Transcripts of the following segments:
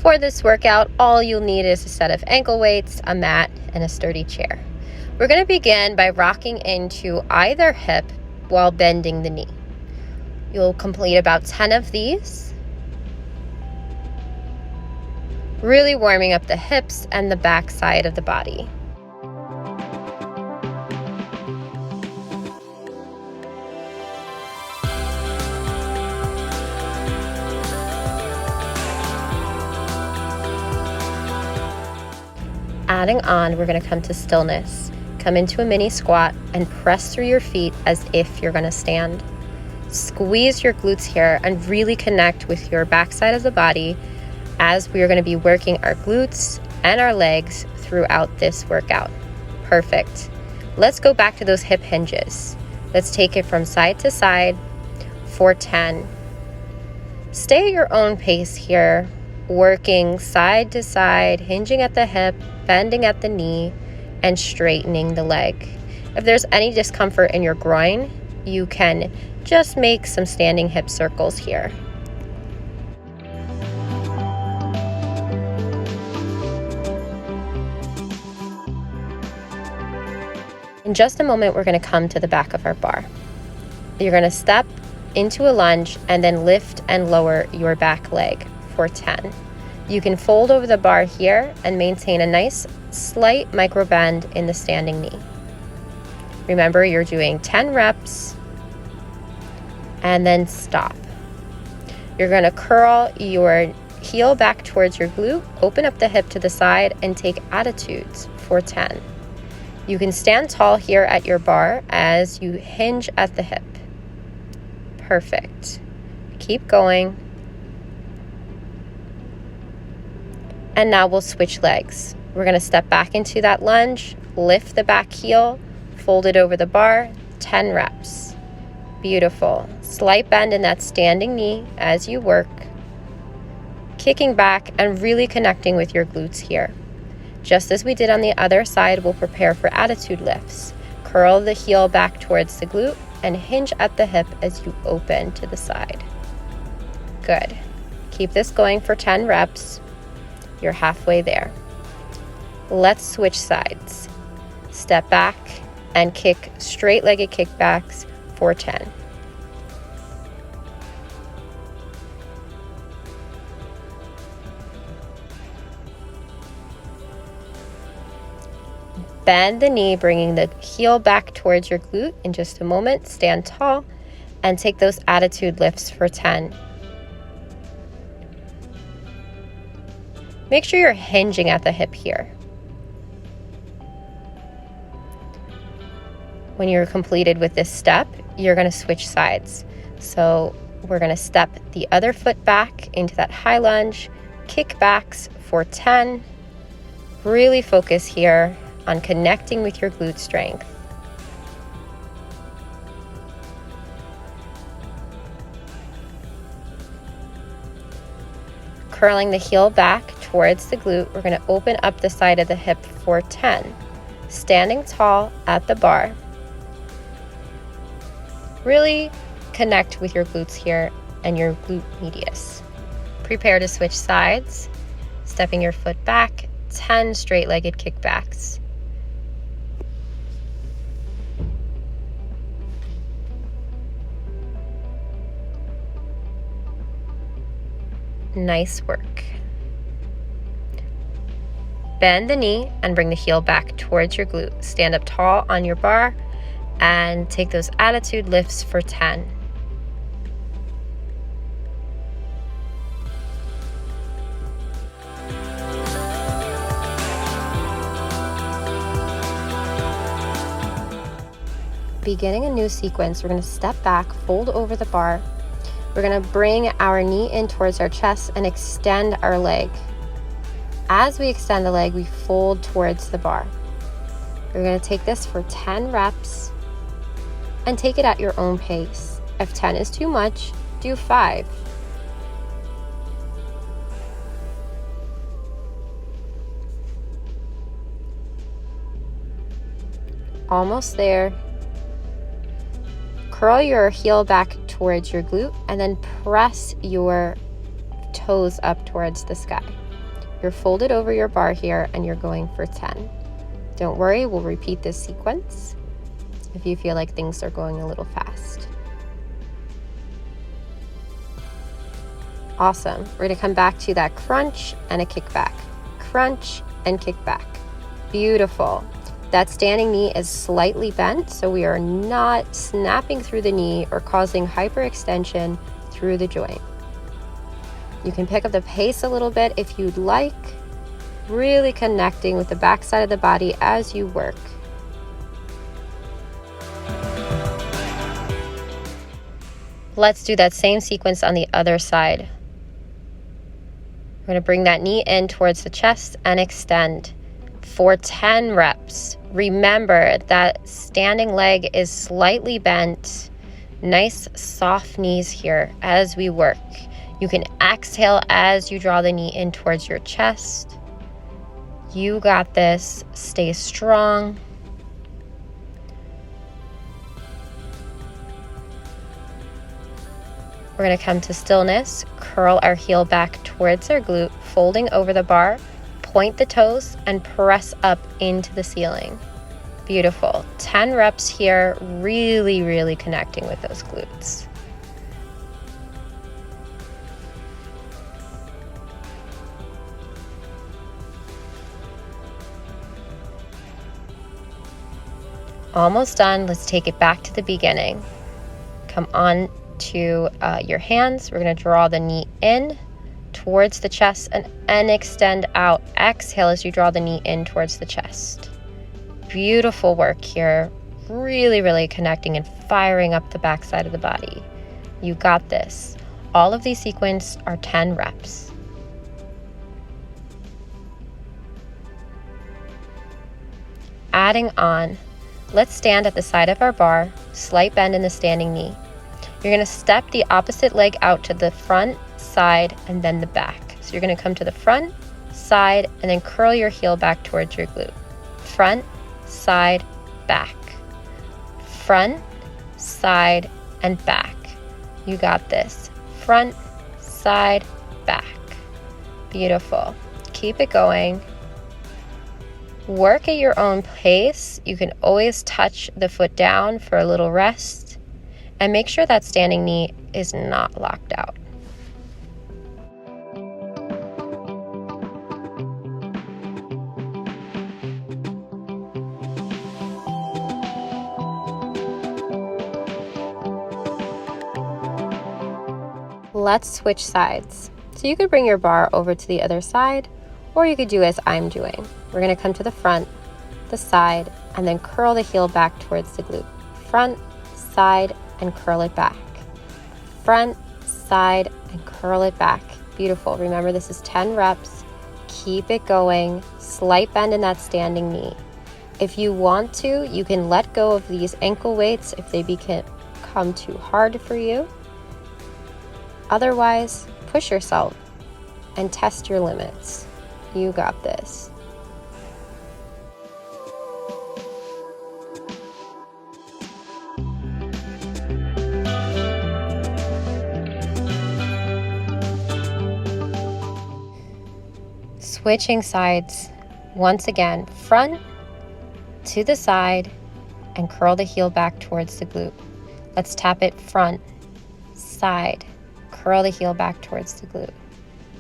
For this workout, all you'll need is a set of ankle weights, a mat, and a sturdy chair. We're going to begin by rocking into either hip while bending the knee. You'll complete about 10 of these, really warming up the hips and the back side of the body. Adding on, we're going to come to stillness. Come into a mini squat and press through your feet as if you're going to stand. Squeeze your glutes here and really connect with your backside of the body as we are going to be working our glutes and our legs throughout this workout. Perfect. Let's go back to those hip hinges. Let's take it from side to side for 10. Stay at your own pace here, working side to side, hinging at the hip, bending at the knee, and straightening the leg. If there's any discomfort in your groin, you can just make some standing hip circles here. In just a moment, we're going to come to the back of our bar. You're going to step into a lunge and then lift and lower your back leg for 10. You can fold over the bar here and maintain a nice slight micro bend in the standing knee. Remember, you're doing 10 reps and then stop. You're going to curl your heel back towards your glute, open up the hip to the side, and take attitudes for 10. You can stand tall here at your bar as you hinge at the hip. Perfect. Keep going. And now we'll switch legs. We're going to step back into that lunge, lift the back heel, fold it over the bar, 10 reps. Beautiful. Slight bend in that standing knee as you work. Kicking back and really connecting with your glutes here. Just as we did on the other side, we'll prepare for attitude lifts. Curl the heel back towards the glute and hinge at the hip as you open to the side. Good. Keep this going for 10 reps. You're halfway there. Let's switch sides. Step back and kick straight-legged kickbacks for 10. Bend the knee, bringing the heel back towards your glute in just a moment. Stand tall and take those attitude lifts for 10. Make sure you're hinging at the hip here. When you're completed with this step, you're going to switch sides. So we're going to step the other foot back into that high lunge, kickbacks for 10. Really focus here on connecting with your glute strength. Curling the heel back towards the glute, we're going to open up the side of the hip for 10. Standing tall at the bar. Really connect with your glutes here and your glute medius. Prepare to switch sides, stepping your foot back, 10 straight-legged kickbacks. Nice work. Bend the knee and bring the heel back towards your glute. Stand up tall on your bar and take those attitude lifts for 10. Beginning a new sequence, we're going to step back, fold over the bar. We're going to bring our knee in towards our chest and extend our leg. As we extend the leg, we fold towards the bar. We're going to take this for 10 reps and take it at your own pace. If 10 is too much, do 5. Almost there. Curl your heel back towards your glute and then press your toes up towards the sky. You're folded over your bar here and you're going for 10. Don't worry, we'll repeat this sequence if you feel like things are going a little fast. Awesome. We're going to come back to that crunch and a kickback. Crunch and kickback. Beautiful. That standing knee is slightly bent, so we are not snapping through the knee or causing hyperextension through the joint. You can pick up the pace a little bit if you'd like, really connecting with the backside of the body as you work. Let's do that same sequence on the other side. We're going to bring that knee in towards the chest and extend for 10 reps. Remember that standing leg is slightly bent. Nice soft knees here as we work. You can exhale as you draw the knee in towards your chest. You got this. Stay strong. We're going to come to stillness, curl our heel back towards our glute, folding over the bar, point the toes, and press up into the ceiling. Beautiful. 10 reps here, really, really connecting with those glutes. Almost done. Let's take it back to the beginning. Come on to your hands. We're going to draw the knee in towards the chest and extend out. Exhale as you draw the knee in towards the chest. Beautiful work here. Really, really connecting and firing up the backside of the body. You got this. All of these sequences are 10 reps. Adding on. Let's stand at the side of our bar, slight bend in the standing knee. You're going to step the opposite leg out to the front, side, and then the back. So you're going to come to the front, side, and then curl your heel back towards your glute. Front, side, back. Front, side, and back. You got this. Front, side, back. Beautiful. Keep it going. Work at your own pace. You can always touch the foot down for a little rest, and make sure that standing knee is not locked out. Let's switch sides. So you could bring your bar over to the other side, or you could do as I'm doing. We're going to come to the front, the side, and then curl the heel back towards the glute. Front, side, and curl it back. Front, side, and curl it back. Beautiful. Remember, this is 10 reps. Keep it going. Slight bend in that standing knee. If you want to, you can let go of these ankle weights if they become too hard for you. Otherwise, push yourself and test your limits. You got this. Switching sides. Once again, front to the side and curl the heel back towards the glute. Let's tap it front, side, curl the heel back towards the glute.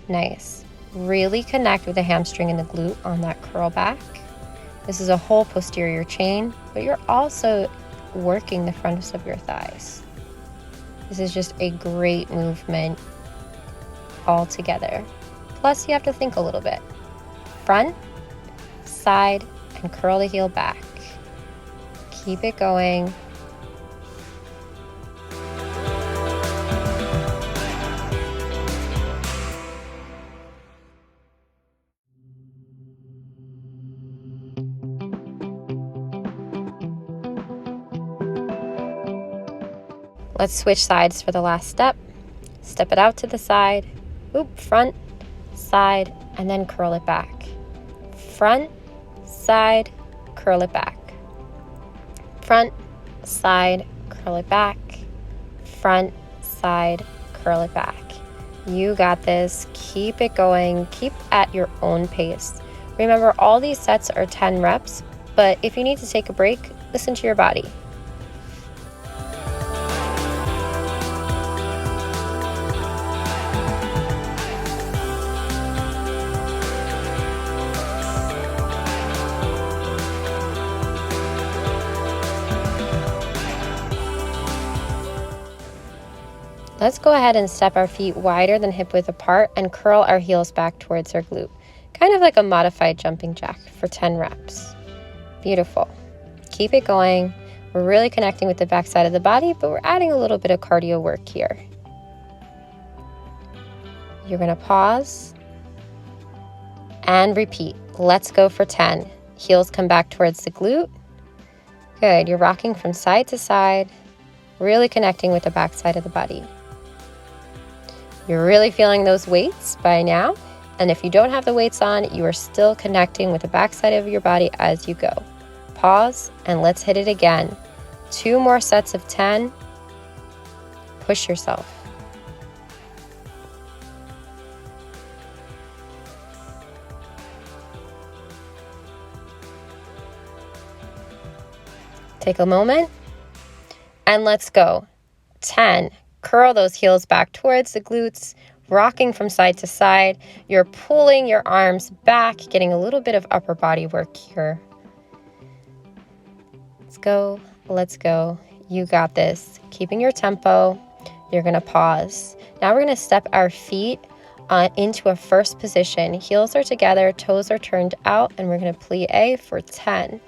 Nice. Really connect with the hamstring and the glute on that curl back. This is a whole posterior chain, but you're also working the fronts of your thighs. This is just a great movement all together. Plus, you have to think a little bit. Front, side, and curl the heel back. Keep it going. Let's switch sides for the last step. Step it out to the side. Oop, front, side, and then curl it back. Front, side, curl it back. Front, side, curl it back. Front, side, curl it back. You got this. Keep it going. Keep at your own pace. Remember, all these sets are 10 reps, but if you need to take a break, listen to your body. Let's go ahead and step our feet wider than hip width apart and curl our heels back towards our glute. Kind of like a modified jumping jack for 10 reps. Beautiful. Keep it going. We're really connecting with the back side of the body, but we're adding a little bit of cardio work here. You're going to pause and repeat. Let's go for 10. Heels come back towards the glute. Good. You're rocking from side to side, really connecting with the back side of the body. You're really feeling those weights by now. And if you don't have the weights on, you are still connecting with the back side of your body as you go. Pause and let's hit it again. 2 more sets of 10. Push yourself. Take a moment and let's go. 10. Curl those heels back towards the glutes, rocking from side to side. You're pulling your arms back, getting a little bit of upper body work here. Let's go. Let's go. You got this. Keeping your tempo. You're going to pause. Now we're going to step our feet into a first position. Heels are together, toes are turned out, and we're going to plie for 10.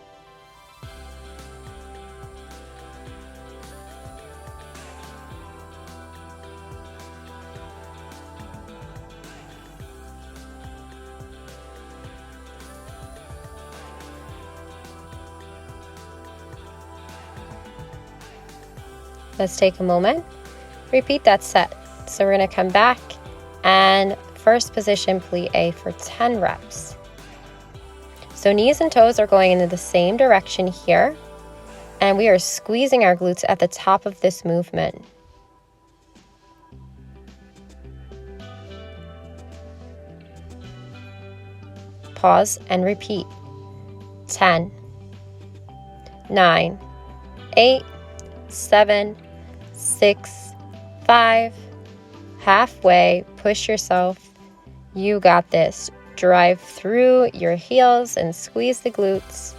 Let's take a moment, repeat that set. So we're going to come back and first position plie for 10 reps. So knees and toes are going into the same direction here, and we are squeezing our glutes at the top of this movement. Pause and repeat. 10, 9, 8, 7, 6, 5, halfway, push yourself. You got this. Drive through your heels and squeeze the glutes.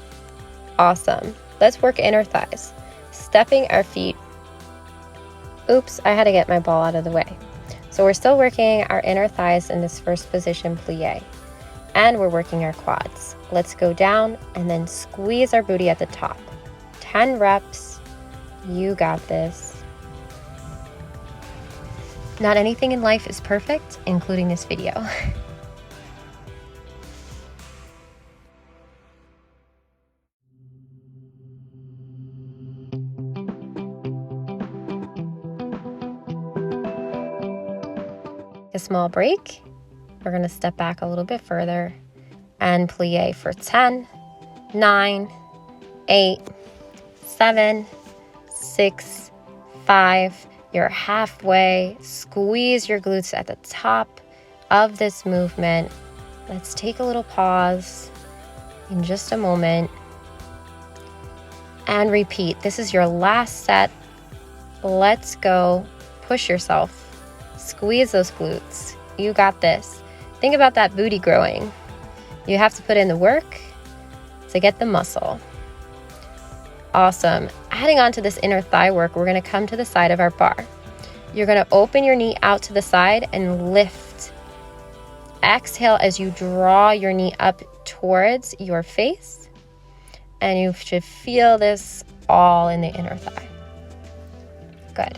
Awesome. Let's work inner thighs. Stepping our feet. Oops, I had to get my ball out of the way. So we're still working our inner thighs in this first position plie. And we're working our quads. Let's go down and then squeeze our booty at the top. 10 reps. You got this. Not anything in life is perfect, including this video. A small break. We're going to step back a little bit further and plie for 10, 9, 8, 7, 6, 5. You're halfway. Squeeze your glutes at the top of this movement. Let's take a little pause in just a moment and repeat. This is your last set. Let's go. Push yourself. Squeeze those glutes. You got this. Think about that booty growing. You have to put in the work to get the muscle. Awesome. Adding on to this inner thigh work, we're going to come to the side of our bar. You're going to open your knee out to the side and lift. Exhale as you draw your knee up towards your face. And you should feel this all in the inner thigh. Good.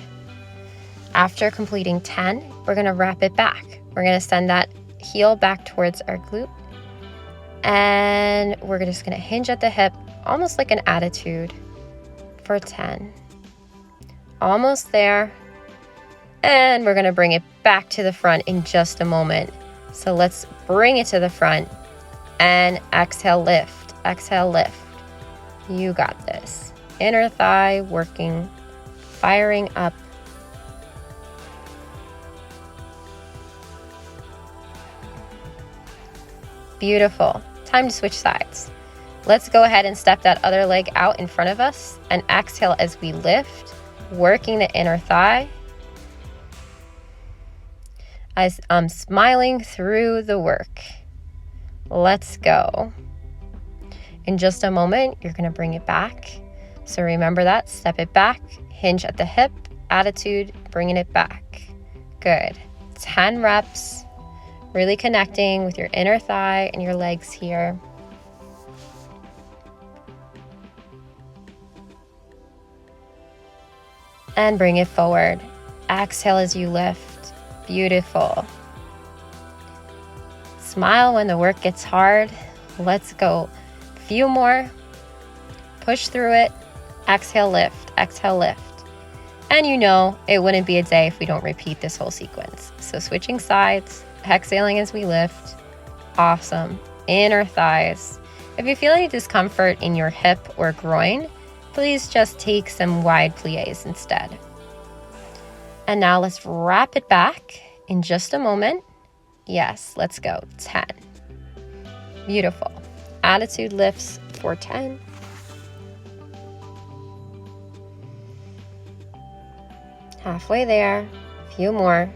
After completing 10, we're going to wrap it back. We're going to send that heel back towards our glute. And we're just going to hinge at the hip, almost like an attitude, for 10. Almost there. And we're going to bring it back to the front in just a moment. So let's bring it to the front and exhale, lift. Exhale, lift. You got this. Inner thigh working, firing up. Beautiful. Time to switch sides. Let's go ahead and step that other leg out in front of us and exhale as we lift, working the inner thigh. As I'm smiling through the work. Let's go. In just a moment, you're going to bring it back. So remember that, step it back, hinge at the hip, attitude, bringing it back. Good. 10 reps, really connecting with your inner thigh and your legs here. And bring it forward. Exhale as you lift. Beautiful. Smile when the work gets hard. Let's go. Few more. Push through it. Exhale, lift. Exhale, lift. And you know it wouldn't be a day if we don't repeat this whole sequence. So switching sides, exhaling as we lift. Awesome. Inner thighs. If you feel any discomfort in your hip or groin, please just take some wide pliés instead. And now let's wrap it back in just a moment. Yes, let's go. 10. Beautiful. Attitude lifts for 10. Halfway there. A few more.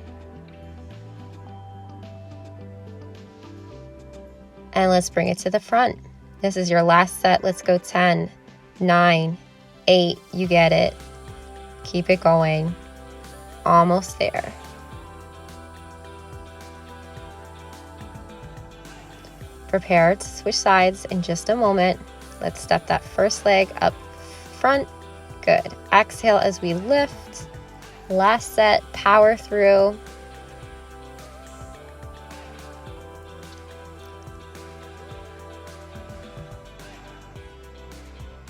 And let's bring it to the front. This is your last set. Let's go. 10, 9, 8. You get it. Keep it going. Almost there. Prepare to switch sides in just a moment. Let's step that first leg up front. Good. Exhale as we lift. Last set, power through.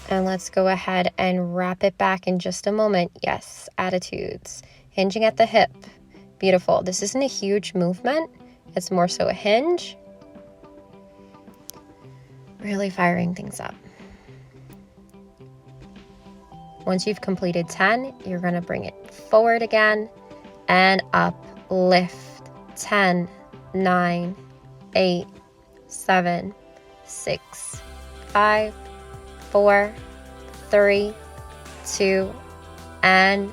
And let's go ahead and wrap it back in just a moment. Yes, attitudes. Hinging at the hip. Beautiful. This isn't a huge movement. It's more so a hinge. Really firing things up. Once you've completed 10, you're going to bring it forward again and up. Lift. 10, 9, 8, 7, 6, 5, 4, 3, 2, and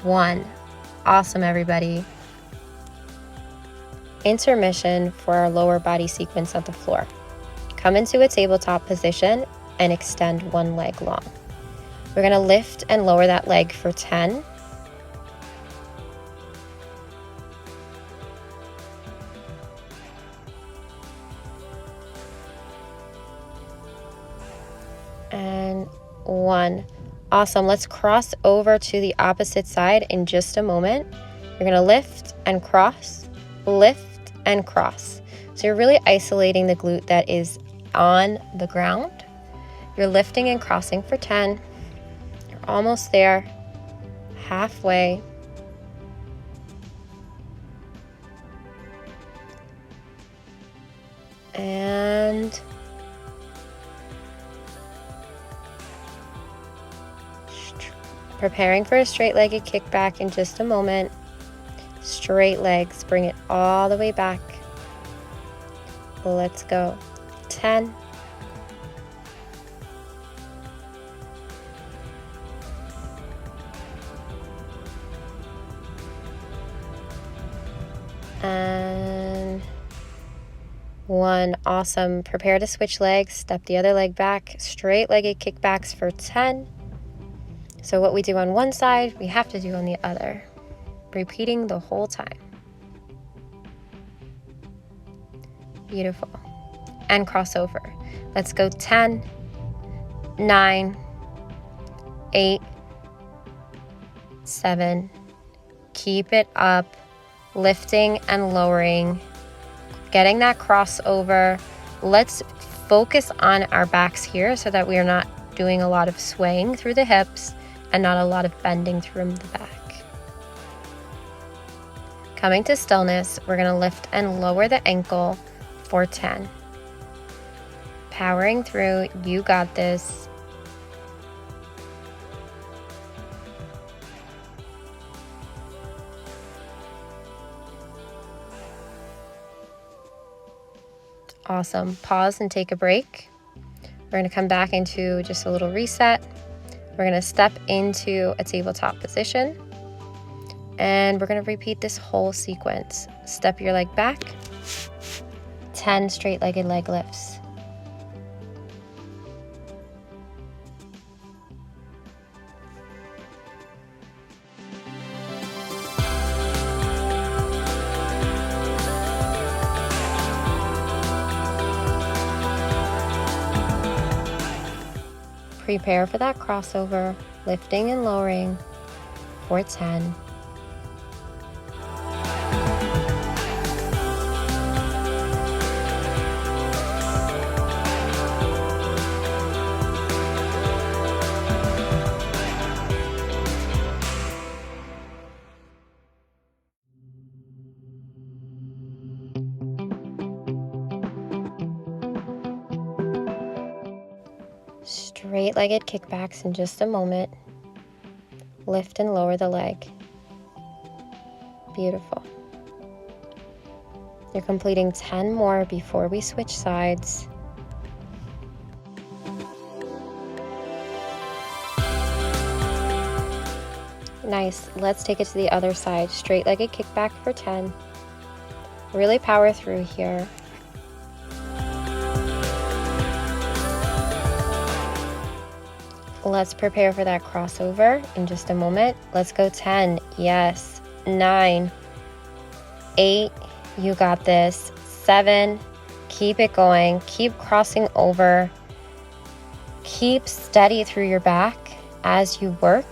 1. Awesome, everybody. Intermission for our lower body sequence on the floor. Come into a tabletop position and extend one leg long. We're going to lift and lower that leg for 10. And 1. Awesome. Let's cross over to the opposite side in just a moment. You're going to lift and cross, lift and cross. So you're really isolating the glute that is on the ground. You're lifting and crossing for 10. You're almost there. Halfway. And preparing for a straight-legged kickback in just a moment. Straight legs, bring it all the way back. Let's go. 10. And 1. Awesome. Prepare to switch legs. Step the other leg back. Straight-legged kickbacks for 10. So what we do on one side, we have to do on the other. Repeating the whole time. Beautiful. And crossover. Let's go. 10, 9, 8, 7. Keep it up. Lifting and lowering. Getting that crossover. Let's focus on our backs here so that we are not doing a lot of swaying through the hips and not a lot of bending through the back. Coming to stillness, we're going to lift and lower the ankle for 10. Powering through, you got this. Awesome. Pause and take a break. We're going to come back into just a little reset. We're going to step into a tabletop position. And we're going to repeat this whole sequence. Step your leg back. 10 straight-legged leg lifts. Prepare for that crossover, lifting and lowering for 10. Straight-legged kickbacks in just a moment. Lift and lower the leg. Beautiful. You're completing 10 more before we switch sides. Nice. Let's take it to the other side. Straight-legged kickback for 10. Really power through here. Let's prepare for that crossover in just a moment. Let's go 10. Yes. 9. 8. You got this. 7. Keep it going. Keep crossing over. Keep steady through your back as you work.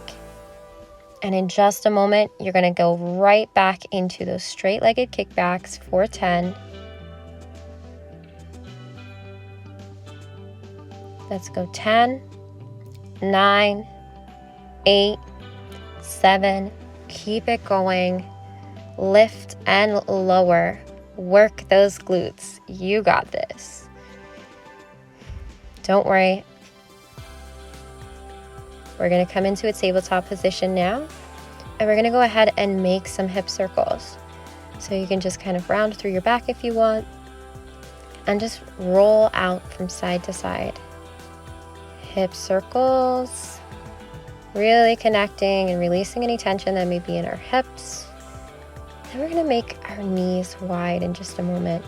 And in just a moment, you're going to go right back into those straight-legged kickbacks for 10. Let's go 10. 9, 8, 7, keep it going. Lift and lower. Work those glutes. You got this. Don't worry. We're going to come into a tabletop position now, and we're going to go ahead and make some hip circles. So you can just kind of round through your back if you want, and just roll out from side to side. Hip circles, really connecting and releasing any tension that may be in our hips. And we're going to make our knees wide in just a moment.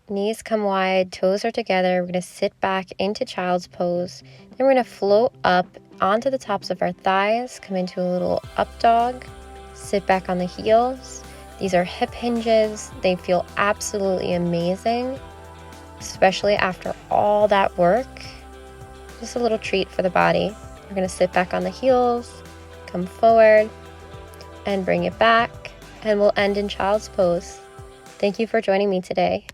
Knees come wide, toes are together. We're going to sit back into child's pose. Then we're going to float up onto the tops of our thighs, come into a little up dog, sit back on the heels. These are hip hinges. They feel absolutely amazing, especially after all that work. Just a little treat for the body. We're going to sit back on the heels, come forward, and bring it back, and we'll end in child's pose. Thank you for joining me today.